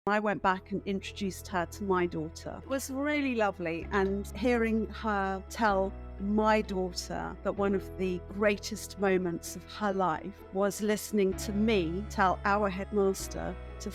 I went back and introduced her to my daughter. It was really lovely, and hearing her tell my daughter that one of the greatest moments of her life was listening to me tell our headmaster to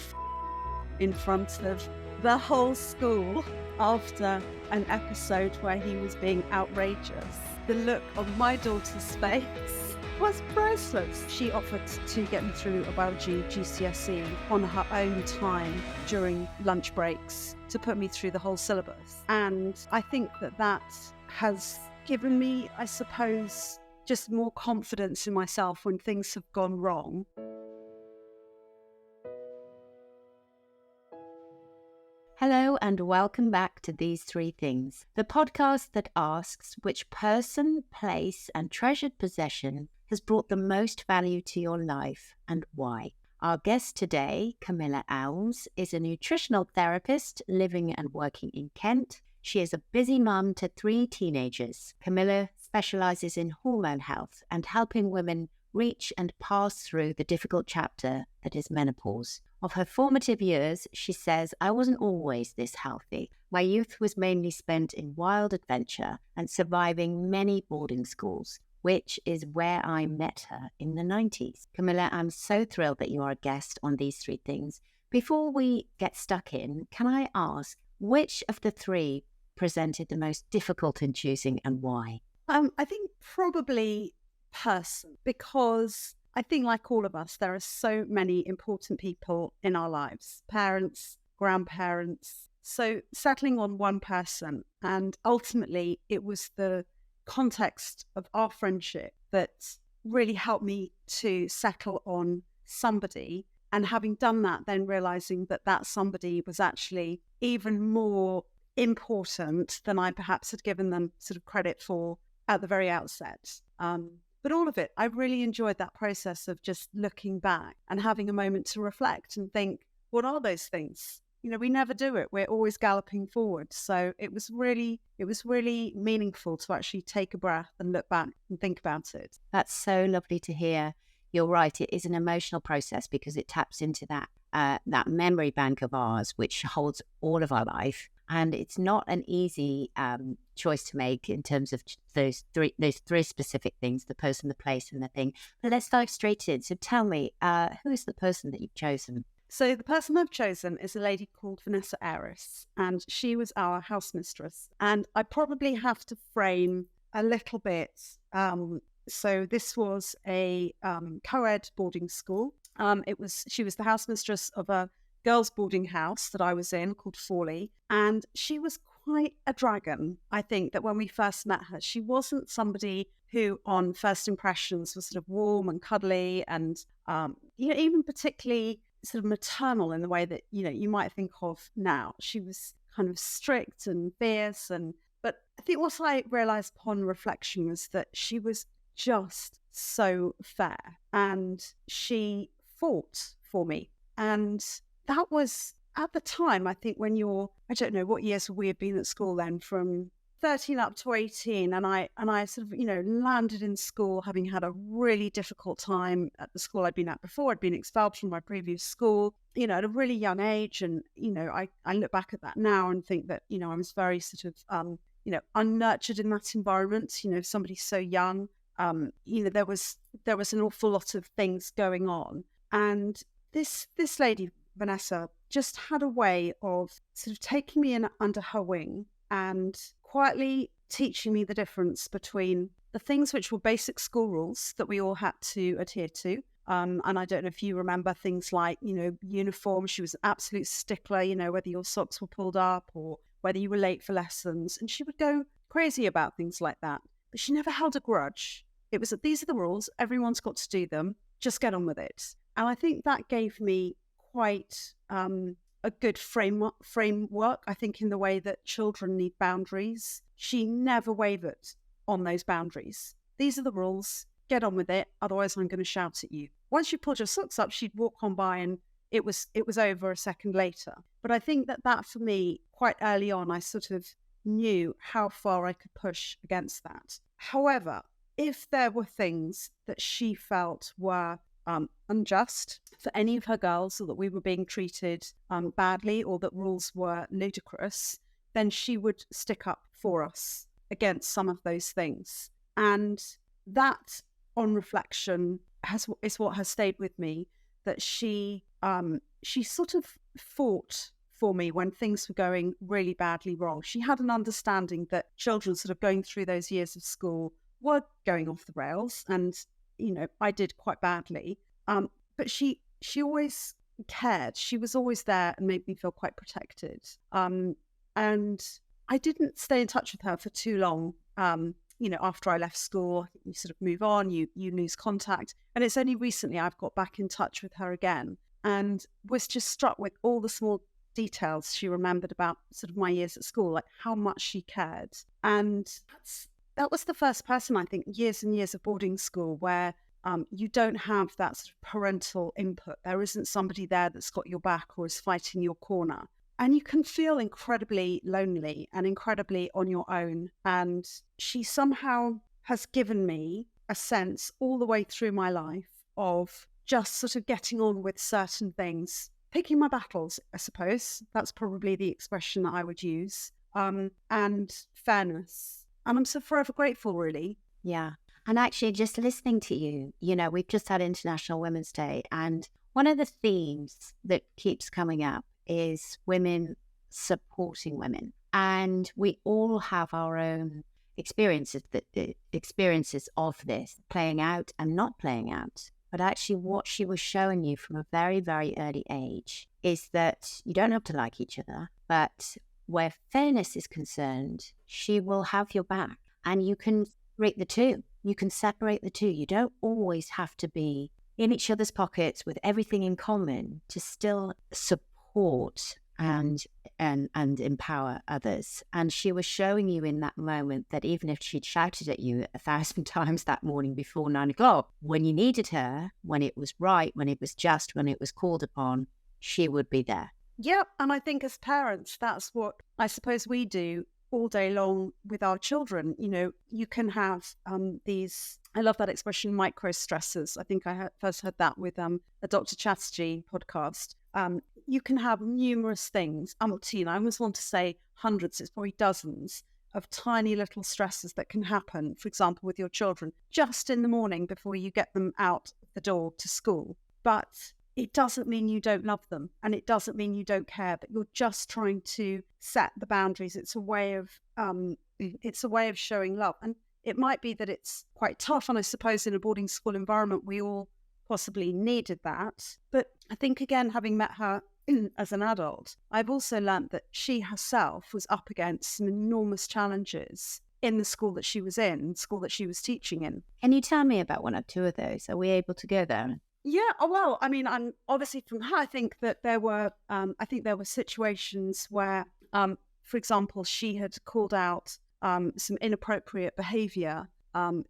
in front of the whole school after an episode where he was being outrageous. The look on my daughter's face was priceless. She offered to get me through a biology GCSE on her own time during lunch breaks to put me through the whole syllabus. And I think that has given me, I suppose, just more confidence in myself when things have gone wrong. Hello and welcome back to These Three Things, the podcast that asks which person, place and treasured possession has brought the most value to your life and why. Our guest today, Camilla Elms, is a nutritional therapist living and working in Kent. She is a busy mum to 3 teenagers. Camilla specialises in hormone health and helping women reach and pass through the difficult chapter that is menopause. Of her formative years, she says, I wasn't always this healthy. My youth was mainly spent in wild adventure and surviving many boarding schools, which is where I met her in the 90s. Camilla, I'm so thrilled that you are a guest on These Three Things. Before we get stuck in, can I ask, which of the 3 presented the most difficult in choosing and why? I think probably person, because I think like all of us, there are so many important people in our lives, parents, grandparents. So settling on one person, and ultimately it was the context of our friendship that really helped me to settle on somebody. And having done that, then realizing that somebody was actually even more important than I perhaps had given them sort of credit for at the very outset. But all of it, I really enjoyed that process of just looking back and having a moment to reflect and think, what are those things? You know, we never do it. We're always galloping forward. So it was really meaningful to actually take a breath and look back and think about it. That's so lovely to hear. You're right. It is an emotional process because it taps into that memory bank of ours, which holds all of our life. And it's not an easy choice to make in terms of those three specific things, the person, the place and the thing. But let's dive straight in. So tell me, who is the person that you've chosen? So the person I've chosen is a lady called Vanessa Aris, and she was our housemistress. And I probably have to frame a little bit. So this was a co-ed boarding school. She was the housemistress of a girls' boarding house that I was in called Fawley, and she was quite a dragon. I think that when we first met her, she wasn't somebody who on first impressions was sort of warm and cuddly and even particularly sort of maternal in the way that you might think of now. She was kind of strict and fierce, but I think what I realized upon reflection was that she was just so fair, and she fought for me. And that was at the time, I think, when I don't know what years we had been at school then, from 13 up to 18. And I sort of, landed in school having had a really difficult time at the school I'd been at before. I'd been expelled from my previous school, at a really young age. And, I look back at that now and think that, I was very sort of, unnurtured in that environment, somebody so young. There was an awful lot of things going on. And this lady, Vanessa, just had a way of sort of taking me in under her wing and quietly teaching me the difference between the things which were basic school rules that we all had to adhere to. And I don't know if you remember things like, uniform. She was an absolute stickler, whether your socks were pulled up or whether you were late for lessons. And she would go crazy about things like that. But she never held a grudge. It was that these are the rules. Everyone's got to do them. Just get on with it. And I think that gave me quite a good framework, I think, in the way that children need boundaries. She never wavered on those boundaries. These are the rules. Get on with it. Otherwise, I'm going to shout at you. Once you pulled your socks up, she'd walk on by and it was over a second later. But I think that for me, quite early on, I sort of knew how far I could push against that. However, if there were things that she felt were unjust for any of her girls, or that we were being treated badly, or that rules were ludicrous, then she would stick up for us against some of those things. And that, on reflection, is what has stayed with me, that she sort of fought for me when things were going really badly wrong. She had an understanding that children sort of going through those years of school were going off the rails, and I did quite badly. But she always cared. She was always there and made me feel quite protected. And I didn't stay in touch with her for too long. After I left school, you sort of move on, you lose contact. And it's only recently I've got back in touch with her again, and was just struck with all the small details she remembered about sort of my years at school, like how much she cared. And that was the first person, I think, years and years of boarding school where you don't have that sort of parental input. There isn't somebody there that's got your back or is fighting your corner. And you can feel incredibly lonely and incredibly on your own. And she somehow has given me a sense all the way through my life of just sort of getting on with certain things, picking my battles, I suppose. That's probably the expression that I would use. And fairness. And I'm so forever grateful, really. Yeah. And actually, just listening to you, we've just had International Women's Day. And one of the themes that keeps coming up is women supporting women. And we all have our own experiences of this playing out and not playing out. But actually what she was showing you from a very, very early age is that you don't have to like each other, but where fairness is concerned, she will have your back, and you can break the two. You can separate the two. You don't always have to be in each other's pockets with everything in common to still support and empower others. And she was showing you in that moment that even if she'd shouted at you 1,000 times that morning before 9 o'clock, when you needed her, when it was right, when it was just, when it was called upon, she would be there. Yeah, and I think as parents, that's what I suppose we do all day long with our children. You can have these, I love that expression, micro stressors. I think I first heard that with a Dr. Chatterjee podcast. You can have numerous things, I almost want to say hundreds, it's probably dozens of tiny little stresses that can happen, for example, with your children, just in the morning before you get them out the door to school. But it doesn't mean you don't love them, and it doesn't mean you don't care, but you're just trying to set the boundaries. It's a way of showing love. And it might be that it's quite tough, and I suppose in a boarding school environment we all possibly needed that. But I think, again, having met her as an adult, I've also learnt that she herself was up against some enormous challenges in the school that she was in, school that she was teaching in. Can you tell me about one or two of those? Are we able to go there? Yeah, well, I mean, I'm obviously from her, I think that there were situations where, for example, she had called out some inappropriate behaviour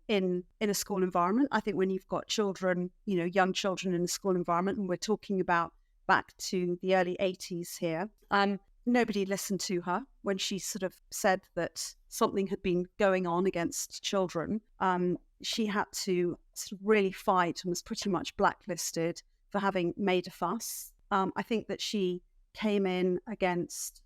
in a school environment. I think when you've got children, young children in a school environment, and we're talking about back to the early 80s here, nobody listened to her when she sort of said that something had been going on against children. She had to sort of really fight and was pretty much blacklisted for having made a fuss. I think that she came in against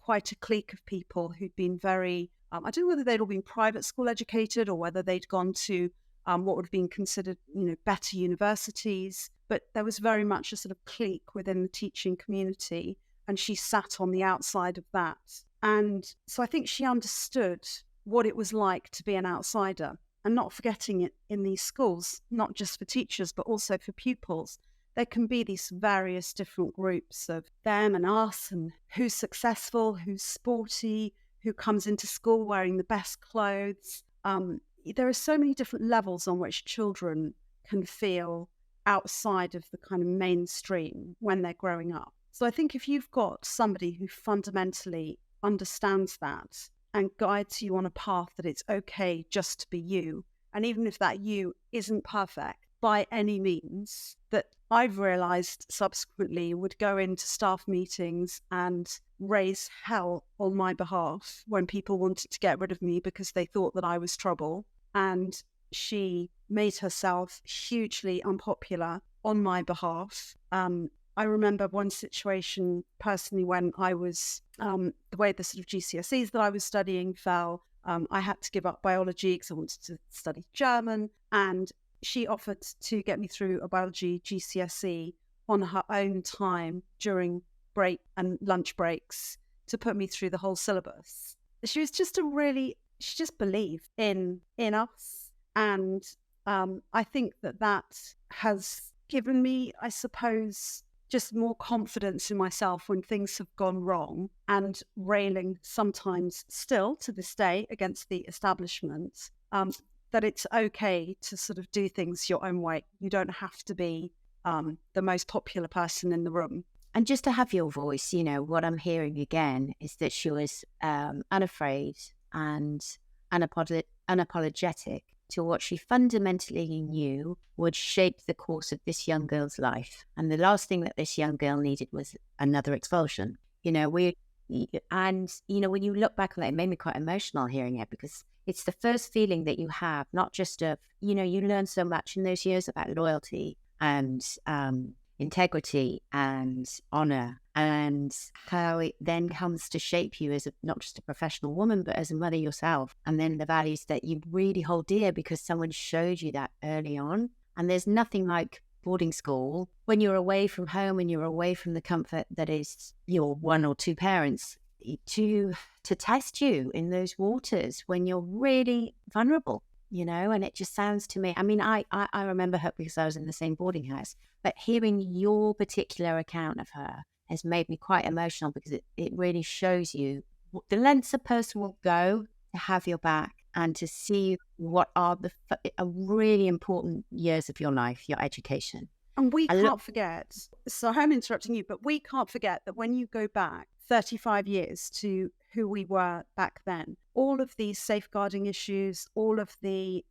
quite a clique of people who'd been very, I don't know whether they'd all been private school educated or whether they'd gone to what would have been considered, better universities. But there was very much a sort of clique within the teaching community, and she sat on the outside of that. And so I think she understood what it was like to be an outsider, and not forgetting it in these schools, not just for teachers, but also for pupils. There can be these various different groups of them and us, and who's successful, who's sporty, who comes into school wearing the best clothes. There are so many different levels on which children can feel outside of the kind of mainstream when they're growing up. So I think if you've got somebody who fundamentally understands that and guides you on a path that it's okay just to be you, and even if that you isn't perfect by any means, that I've realised subsequently would go into staff meetings and raise hell on my behalf when people wanted to get rid of me because they thought that I was trouble. And she made herself hugely unpopular on my behalf. I remember one situation personally when I was, the way the sort of GCSEs that I was studying fell, I had to give up biology because I wanted to study German, and she offered to get me through a biology GCSE on her own time during break and lunch breaks to put me through the whole syllabus. She was just she just believed in us. And I think that has given me, I suppose, just more confidence in myself when things have gone wrong, and railing sometimes still to this day against the establishment, that it's okay to sort of do things your own way. You don't have to be the most popular person in the room. And just to have your voice, what I'm hearing again is that she was unafraid and unapologetic to what she fundamentally knew would shape the course of this young girl's life. And the last thing that this young girl needed was another expulsion. When you look back on it, it made me quite emotional hearing it, because it's the first feeling that you have, not just of, you learn so much in those years about loyalty and integrity and honor, and how it then comes to shape you as not just a professional woman, but as a mother yourself. And then the values that you really hold dear because someone showed you that early on. And there's nothing like boarding school when you're away from home and you're away from the comfort that is your one or two parents to test you in those waters when you're really vulnerable. And it just sounds to me, I remember her because I was in the same boarding house, but hearing your particular account of her has made me quite emotional, because it really shows you the lengths a person will go to have your back and to see what are the really important years of your life, your education. And we can't forget, so I'm interrupting you, but we can't forget that when you go back 35 years to who we were back then, all of these safeguarding issues, all of the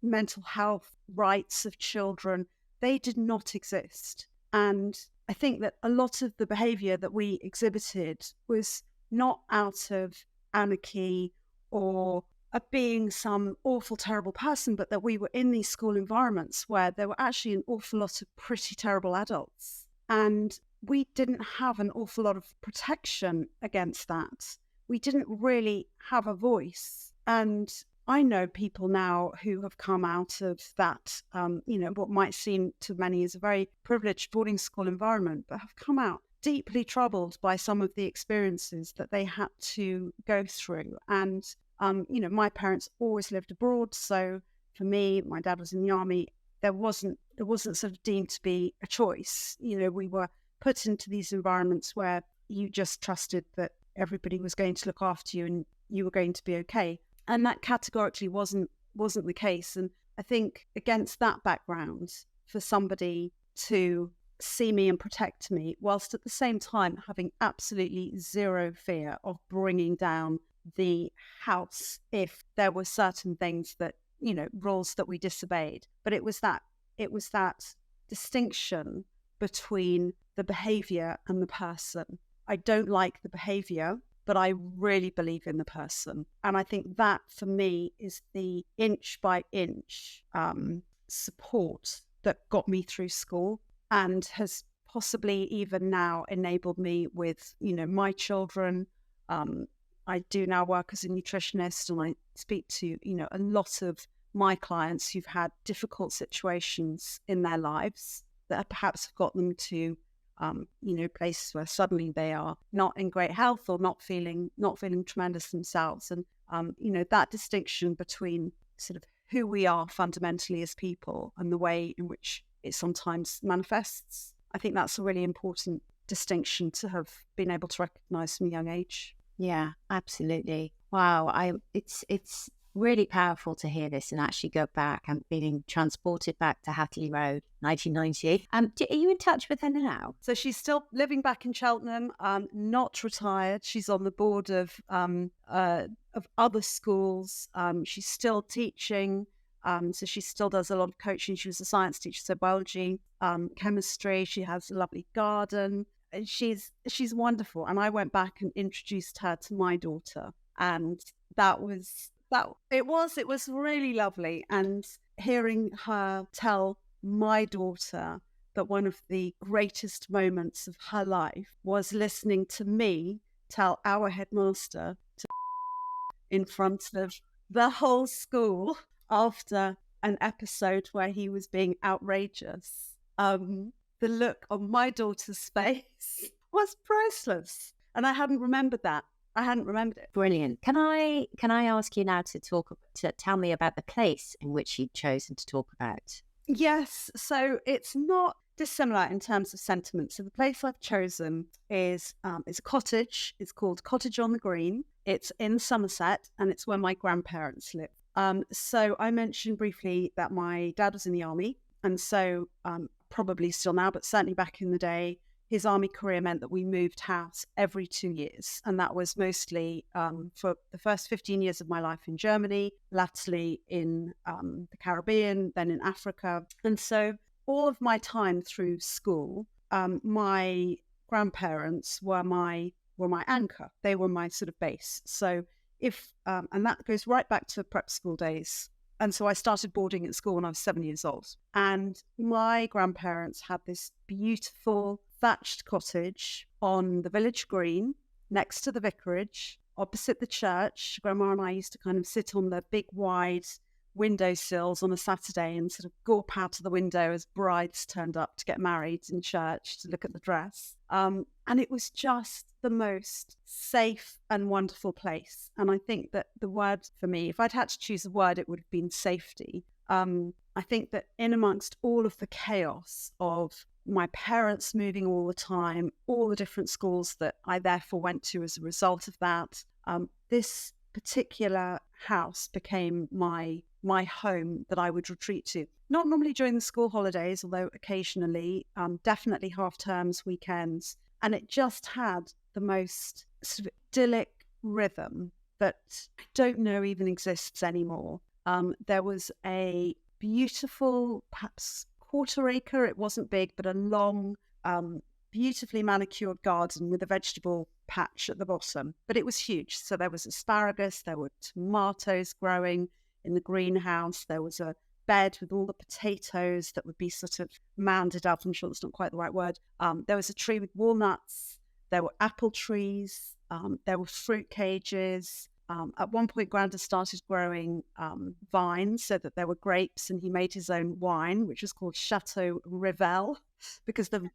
mental health rights of children, they did not exist. And I think that a lot of the behaviour that we exhibited was not out of anarchy or being some awful, terrible person, but that we were in these school environments where there were actually an awful lot of pretty terrible adults. And we didn't have an awful lot of protection against that. We didn't really have a voice. And I know people now who have come out of that, what might seem to many as a very privileged boarding school environment, but have come out deeply troubled by some of the experiences that they had to go through. And, my parents always lived abroad. So for me, my dad was in the army. It wasn't sort of deemed to be a choice. We were put into these environments where you just trusted that everybody was going to look after you and you were going to be okay. And that categorically wasn't the case. And I think against that background, for somebody to see me and protect me, whilst at the same time having absolutely zero fear of bringing down the house if there were certain things that, rules that we disobeyed. But it was that distinction between the behaviour and the person. I don't like the behaviour, but I really believe in the person. And I think that for me is the inch by inch support that got me through school and has possibly even now enabled me with, my children. I do now work as a nutritionist, and I speak to, a lot of my clients who've had difficult situations in their lives that perhaps have got them to places where suddenly they are not in great health or not feeling tremendous themselves. And, that distinction between sort of who we are fundamentally as people and the way in which it sometimes manifests, I think that's a really important distinction to have been able to recognize from a young age. Yeah, absolutely. Wow. It's really powerful to hear this and actually go back. I'm feeling transported back to Hatley Road, 1990. Are you in touch with her now? So she's still living back in Cheltenham, not retired. She's on the board of other schools. She's still teaching. So she still does a lot of coaching. She was a science teacher, so biology, chemistry. She has a lovely garden. And she's wonderful. And I went back and introduced her to my daughter, and it was really lovely. And hearing her tell my daughter that one of the greatest moments of her life was listening to me tell our headmaster in front of the whole school after an episode where he was being outrageous. The look on my daughter's face was priceless. And I hadn't remembered that. I hadn't remembered it. Brilliant. Can I ask you now to tell me about the place in which you'd chosen to talk about? Yes. So it's not dissimilar in terms of sentiment. So the place I've chosen is a cottage. It's called Cottage on the Green. It's in Somerset, and it's where my grandparents live. So I mentioned briefly that my dad was in the army, and so probably still now, but certainly back in the day, his army career meant that we moved house every 2 years. And that was mostly for the first 15 years of my life in Germany, latterly in the Caribbean, then in Africa. And so all of my time through school, my grandparents were my anchor. They were my sort of base. So and that goes right back to prep school days. And so I started boarding at school when I was 7 years old. And my grandparents had this beautiful thatched cottage on the village green next to the vicarage, opposite the church. Grandma and I used to kind of sit on the big wide windowsills on a Saturday and sort of gawp out of the window as brides turned up to get married in church to look at the dress. And it was just the most safe and wonderful place. And I think that the word for me, if I'd had to choose a word, it would have been safety. I think that in amongst all of the chaos of my parents moving all the time, all the different schools that I therefore went to as a result of that, this particular house became my home that I would retreat to. Not normally during the school holidays, although occasionally, definitely half terms, weekends. And it just had the most sort of idyllic rhythm that I don't know even exists anymore. There was a beautiful, perhaps quarter acre, it wasn't big, but a long, beautifully manicured garden with a vegetable patch at the bottom. But it was huge. So there was asparagus, there were tomatoes growing in the greenhouse, there was a bed with all the potatoes that would be sort of mounded up. I'm sure that's not quite the right word. There was a tree with walnuts, there were apple trees, there were fruit cages. At one point, Granda started growing vines so that there were grapes, and he made his own wine, which was called Chateau Rivel, because the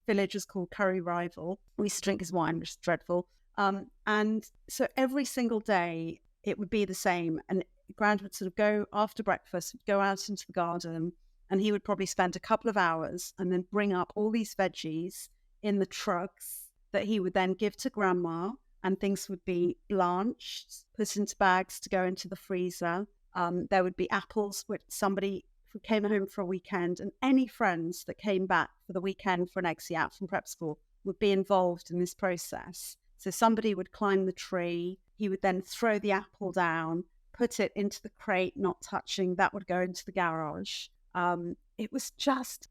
village was called Curry Rival. We used to drink his wine, which is dreadful. And so every single day, it would be the same. And Granda would sort of go after breakfast, go out into the garden, and he would probably spend a couple of hours and then bring up all these veggies in the trucks that he would then give to Grandma. And things would be blanched, put into bags to go into the freezer. There would be apples, which somebody who came home for a weekend, and any friends that came back for the weekend for an exit out from prep school would be involved in this process. So somebody would climb the tree. He would then throw the apple down, put it into the crate, not touching. That would go into the garage. It was just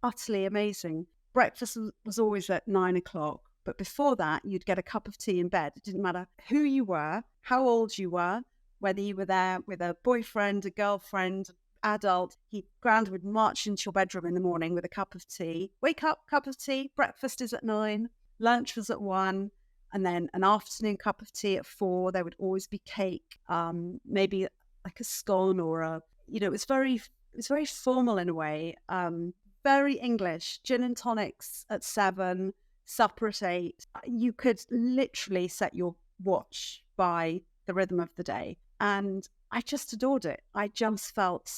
utterly amazing. Breakfast was always at 9 o'clock. But before that, you'd get a cup of tea in bed. It didn't matter who you were, how old you were, whether you were there with a boyfriend, a girlfriend, adult. Granda would march into your bedroom in the morning with a cup of tea. Wake up, cup of tea. Breakfast is at 9. Lunch was at 1. And then an afternoon cup of tea at 4. There would always be cake, maybe like a scone or it was very formal in a way. Very English. Gin and tonics at 7. Supper at 8. You could literally set your watch by the rhythm of the day. And I just adored it. I just felt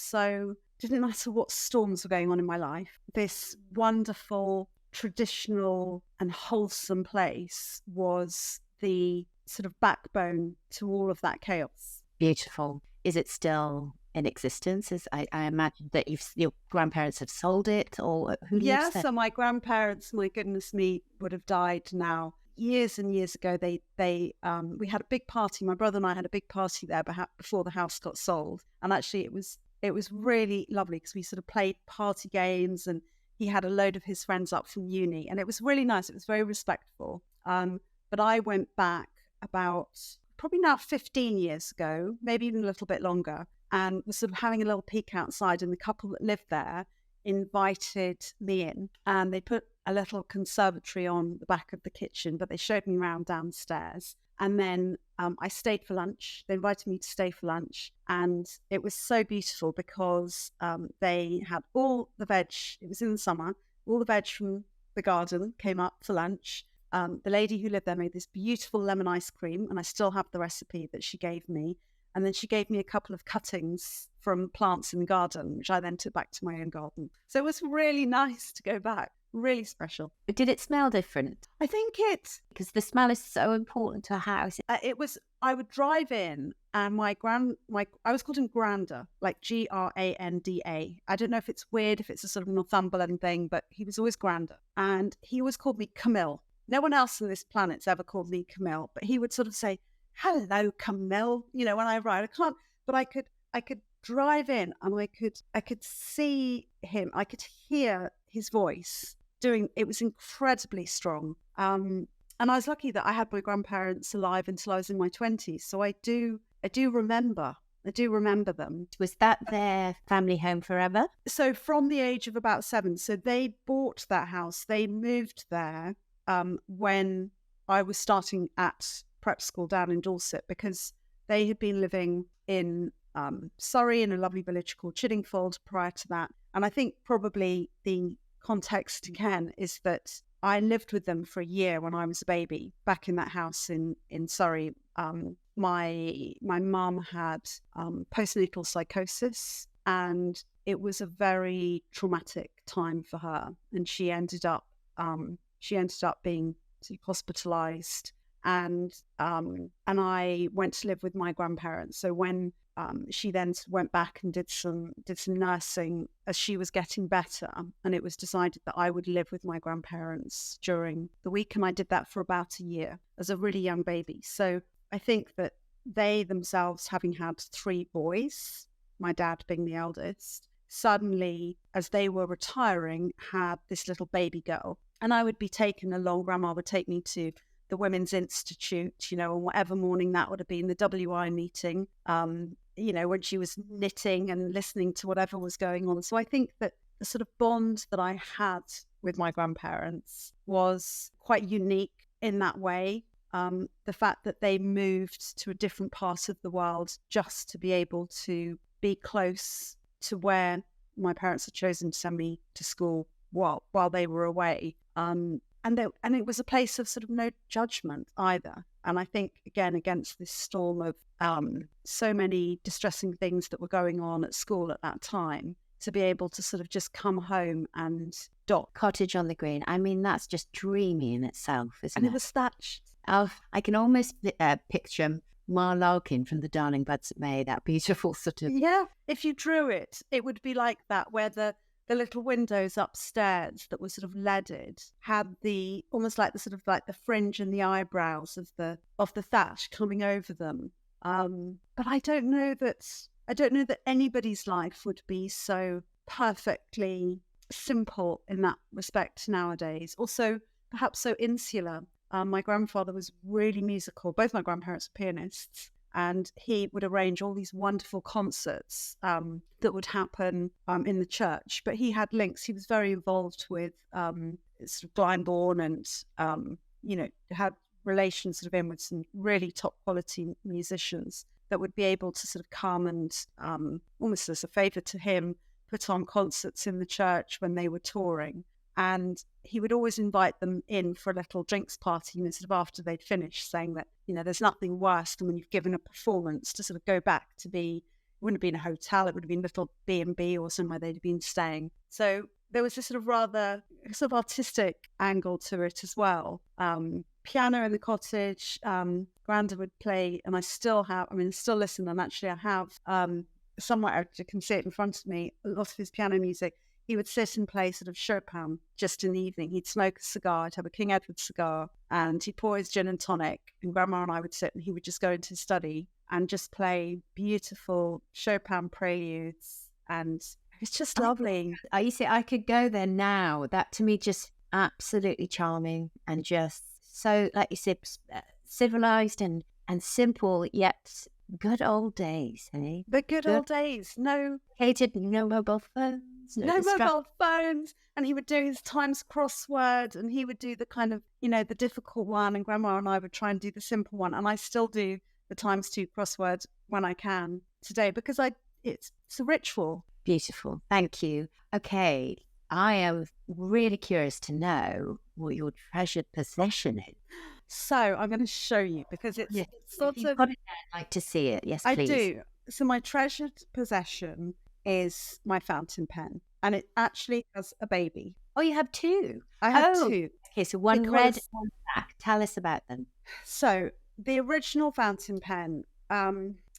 didn't matter what storms were going on in my life. This wonderful, traditional and wholesome place was the sort of backbone to all of that chaos. Beautiful. Is it still in existence? I imagine that your grandparents have sold it, or who lives there? Yeah, so my grandparents, my goodness me, would have died now years and years ago. We had a big party. My brother and I had a big party there before the house got sold, and actually it was really lovely because we sort of played party games, and he had a load of his friends up from uni, and it was really nice. It was very respectful. But I went back about probably now 15 years ago, maybe even a little bit longer. and was sort of having a little peek outside, and the couple that lived there invited me in, and they put a little conservatory on the back of the kitchen, but they showed me around downstairs. And then I stayed for lunch. They invited me to stay for lunch, and it was so beautiful because they had all the veg. It was in the summer. All the veg from the garden came up for lunch. The lady who lived there made this beautiful lemon ice cream, and I still have the recipe that she gave me. And then she gave me a couple of cuttings from plants in the garden, which I then took back to my own garden. So it was really nice to go back. Really special. But did it smell different? I think because the smell is so important to a house. I would drive in, and I was called him Granda, like Granda. I don't know if it's weird, if it's a sort of Northumberland thing, but he was always Granda. And he always called me Camille. No one else on this planet's ever called me Camille, but he would sort of say, "Hello, Camille," when I arrived. I can't, but I could drive in, and I could see him, I could hear his voice doing, it was incredibly strong. And I was lucky that I had my grandparents alive until I was in my 20s. So I do remember them. Was that their family home forever? So from the age of about 7. So they bought that house. They moved there when I was starting at prep school down in Dorset, because they had been living in Surrey, in a lovely village called Chiddingfold prior to that. And I think probably the context again is that I lived with them for a year when I was a baby back in that house in Surrey. My mum had postnatal psychosis, and it was a very traumatic time for her, and she ended up being hospitalized, and I went to live with my grandparents. So when she then went back and did some nursing as she was getting better, and it was decided that I would live with my grandparents during the week, and I did that for about a year as a really young baby. So I think that they themselves, having had 3 boys, my dad being the eldest, suddenly, as they were retiring, had this little baby girl, and I would be taken along. Grandma would take me to the Women's Institute, on whatever morning that would have been, the WI meeting, when she was knitting and listening to whatever was going on. So I think that the sort of bond that I had with my grandparents was quite unique in that way. The fact that they moved to a different part of the world just to be able to be close to where my parents had chosen to send me to school while they were away. And it was a place of sort of no judgment either. And I think, again, against this storm of so many distressing things that were going on at school at that time, to be able to sort of just come home and dock. Cottage on the green. I mean, that's just dreamy in itself, isn't it? And it was thatched. Oh, I can almost picture Ma Larkin from the Darling Buds of May, that beautiful sort of... Yeah, if you drew it, it would be like that, where the little windows upstairs that were sort of leaded had the almost like the sort of like the fringe and the eyebrows of the thatch coming over them. But I don't know that anybody's life would be so perfectly simple in that respect nowadays. Also, perhaps so insular. My grandfather was really musical. Both my grandparents were pianists. And he would arrange all these wonderful concerts that would happen in the church. But he had links. He was very involved with sort of Glyndebourne, and had relations sort of in with some really top quality musicians that would be able to sort of come and almost as a favour to him, put on concerts in the church when they were touring. And he would always invite them in for a little drinks party, sort of after they'd finished, saying that, there's nothing worse than when you've given a performance to sort of go back to it wouldn't have been a hotel, it would have been a little B&B or somewhere they'd been staying. So there was this sort of rather sort of artistic angle to it as well. Piano in the cottage, Granda would play, and I still listen, and actually I have somewhere I can see it in front of me, a lot of his piano music. He would sit and play sort of Chopin just in the evening. He'd smoke a cigar, he'd have a King Edward cigar, and he'd pour his gin and tonic, and Grandma and I would sit, and he would just go into his study and just play beautiful Chopin preludes, and it's just lovely. You see, I could go there now. That to me just absolutely charming, and just so, like you said, civilized and simple, yet Good old days, eh? The good old days. No Mobile phones, no mobile phones. And he would do his Times crossword, and he would do the kind of, the difficult one. And Grandma and I would try and do the simple one. And I still do the Times 2 crossword when I can today because it's a ritual. Beautiful. Thank you. Okay. I am really curious to know what your treasured possession is. So I'm going to show you because it's sort of... Got it there, I'd like to see it. Yes, please. I do. So my treasured possession is my fountain pen, and it actually has a baby. Oh, you have two? I have two. Okay, so one red, one black. Tell us about them. So the original fountain pen,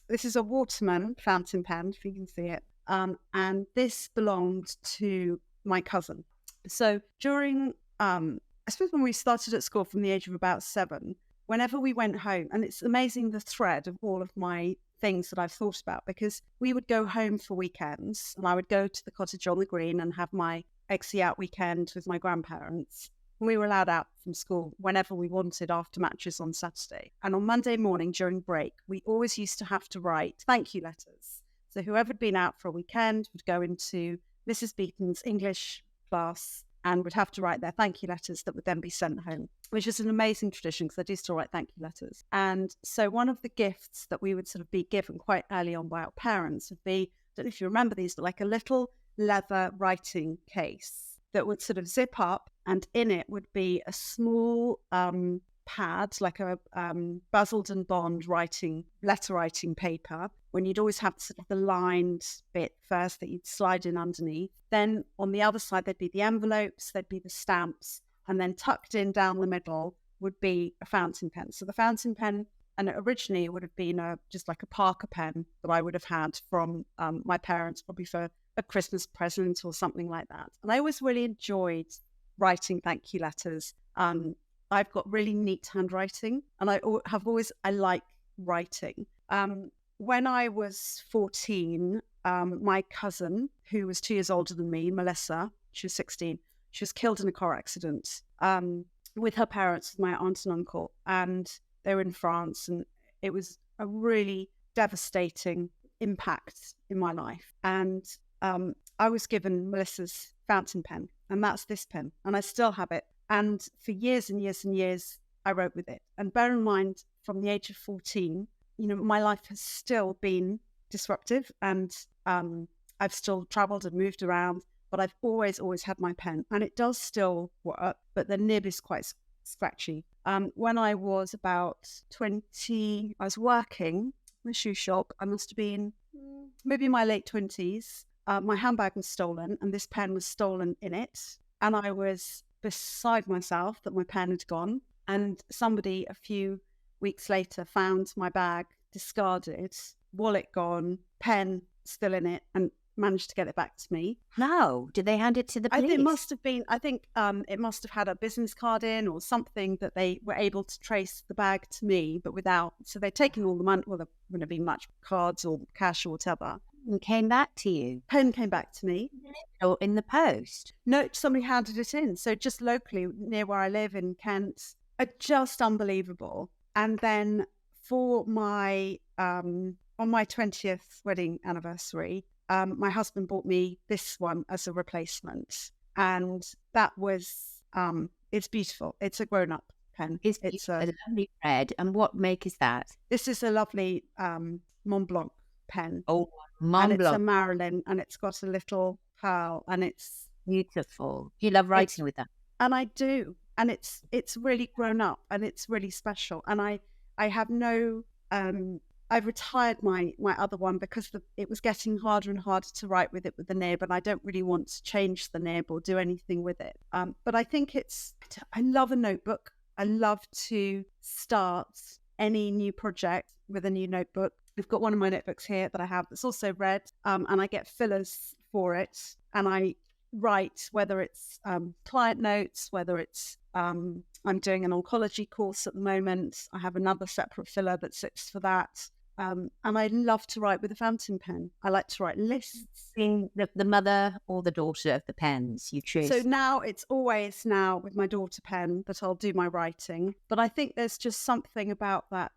this is a Waterman fountain pen, if you can see it, and this belonged to my cousin. So during, I suppose when we started at school from the age of about 7, whenever we went home, and it's amazing the thread of all of my things that I've thought about, because we would go home for weekends and I would go to the cottage on the green and have my exy out weekend with my grandparents. We were allowed out from school whenever we wanted after matches on Saturday. And on Monday morning during break, we always used to have to write thank you letters. So whoever had been out for a weekend would go into Mrs. Beaton's English class and would have to write their thank you letters that would then be sent home, which is an amazing tradition because I do still write thank you letters. And so one of the gifts that we would sort of be given quite early on by our parents would be, I don't know if you remember these, but like a little leather writing case that would sort of zip up, and in it would be a small pad, like a Basildon Bond letter writing paper, when you'd always have sort of the lined bit first that you'd slide in underneath. Then on the other side, there'd be the envelopes, there'd be the stamps, and then tucked in down the middle would be a fountain pen. So the fountain pen, and originally it would have been just like a Parker pen that I would have had from my parents, probably for a Christmas present or something like that. And I always really enjoyed writing thank you letters. I've got really neat handwriting, and I like writing. When I was 14, my cousin, who was 2 years older than me, Melissa, she was 16, she was killed in a car accident with her parents, with my aunt and uncle, and they were in France, and it was a really devastating impact in my life. And I was given Melissa's fountain pen, and that's this pen, and I still have it. And for years and years and years, I wrote with it. And bear in mind, from the age of 14, my life has still been disruptive, and I've still traveled and moved around, but I've always had my pen, and it does still work, but the nib is quite scratchy. When I was about 20, I was working in a shoe shop. I must have been maybe in my late 20s. My handbag was stolen, and this pen was stolen in it. And I was beside myself that my pen had gone. And somebody a few weeks later found my bag discarded, wallet gone, pen still in it, and managed to get it back to me. No, did they hand it to the police? I think it must have had a business card in or something that they were able to trace the bag to me, but without. So they'd taken all the money. Well, there wouldn't have been much cards or cash or whatever. And came back to you? Pen came back to me. Or in the post? No, somebody handed it in. So just locally near where I live in Kent. Just unbelievable. And then for my on my 20th wedding anniversary, my husband bought me this one as a replacement, and that was it's beautiful. It's a grown-up pen. It's a lovely red. And what make is that? This is a lovely Mont Blanc pen. Oh, Mont Blanc. And it's a Marilyn, and it's got a little pearl, and it's beautiful. You love writing with that, and I do. And it's really grown up, and it's really special. And I have no. I've retired my other one because it was getting harder and harder to write with it with the nib, and I don't really want to change the nib or do anything with it. But I think I love a notebook. I love to start any new project with a new notebook. I've got one of my notebooks here that I have that's also red, and I get fillers for it, and I write, whether it's client notes, whether it's I'm doing an oncology course at the moment. I have another separate filler that sits for that. And I love to write with a fountain pen. I like to write lists. Being the mother or the daughter of the pens you choose. So now it's always with my daughter pen that I'll do my writing. But I think there's just something about that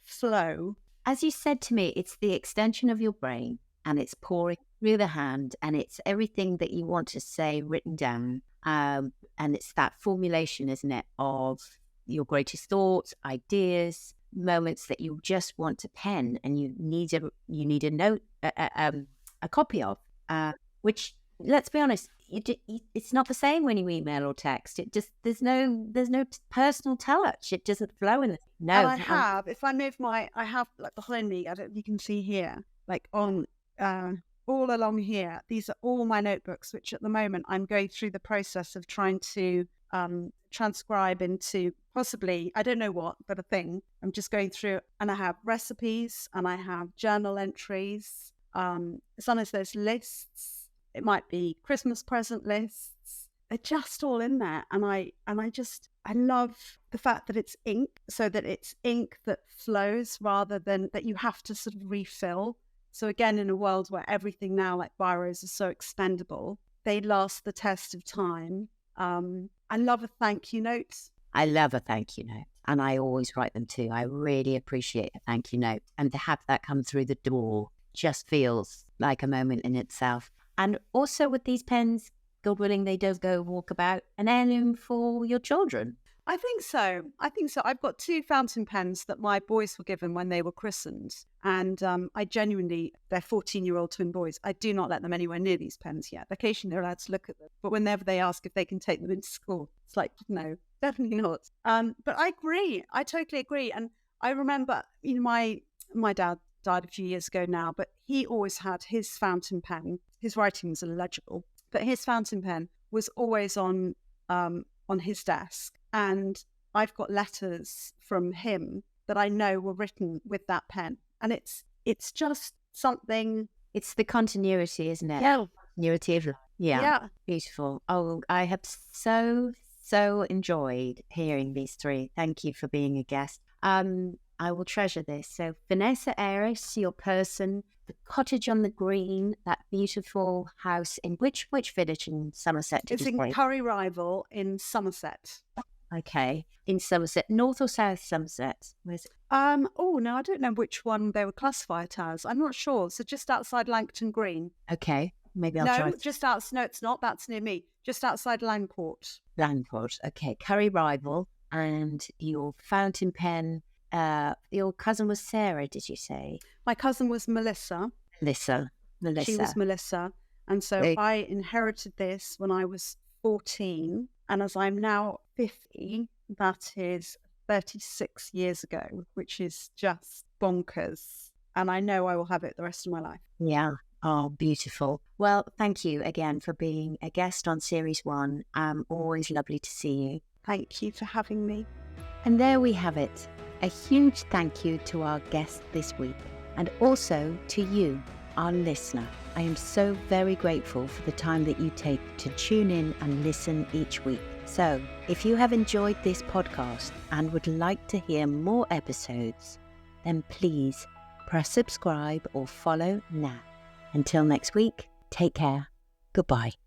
flow as you said to me, it's the extension of your brain, and it's pouring through the hand, and it's everything that you want to say written down. And it's that formulation, isn't it, of your greatest thoughts, ideas, moments that you just want to pen, and you need a note, a copy of, which, let's be honest, it's not the same when you email or text. It just there's no personal touch. It doesn't flow in it. No, And I have, if I move I have like behind me, I don't know if you can see here, like on all along here, these are all my notebooks, which at the moment I'm going through the process of trying to transcribe into possibly, I don't know what, but a thing. I'm just going through, and I have recipes and I have journal entries. Sometimes there's lists. It might be Christmas present lists. They're just all in there. And I love the fact that it's ink, so that it's ink that flows rather than that you have to sort of refill. So again, in a world where everything now, like biros, is so expendable, they last the test of time. I love a thank you note. I love a thank you note, and I always write them too. I really appreciate a thank you note, and to have that come through the door just feels like a moment in itself. And also with these pens, God willing, they don't go walkabout, an heirloom for your children. I think so. I've got 2 fountain pens that my boys were given when they were christened. And I genuinely, they're 14-year-old twin boys. I do not let them anywhere near these pens yet. Occasionally they're allowed to look at them. But whenever they ask if they can take them into school, it's like, no, definitely not. But I agree. I totally agree. And I remember, my dad died a few years ago now, but he always had his fountain pen. His writing was illegible, but his fountain pen was always on his desk. And I've got letters from him that I know were written with that pen. And it's just something. It's the continuity, isn't it? Yeah. Continuity of life. Yeah. Beautiful. Oh, I have so enjoyed hearing these 3. Thank you for being a guest. I will treasure this. So Vanessa Aris, your person, the Cottage on the Green, that beautiful house in which village in Somerset? It's in Curry Rival in Somerset. Okay. In Somerset, north or south Somerset? Where's it? Oh, no, I don't know which one they were classified as. I'm not sure. So just outside Langton Green. Okay. Maybe I'll try. No, it's not. That's near me. Just outside Langport. Langport. Okay. Curry Rival. And your fountain pen, your cousin was Sarah, did you say? My cousin was Melissa. Melissa. She was Melissa. And so I inherited this when I was 14. And as I'm now 50, that is 36 years ago, which is just bonkers. And I know I will have it the rest of my life. Yeah. Oh, beautiful. Well, thank you again for being a guest on Series 1. Always lovely to see you. Thank you for having me. And there we have it. A huge thank you to our guest this week, and also to you, our listener. I am so very grateful for the time that you take to tune in and listen each week. So, if you have enjoyed this podcast and would like to hear more episodes, then please press subscribe or follow now. Until next week, take care. Goodbye.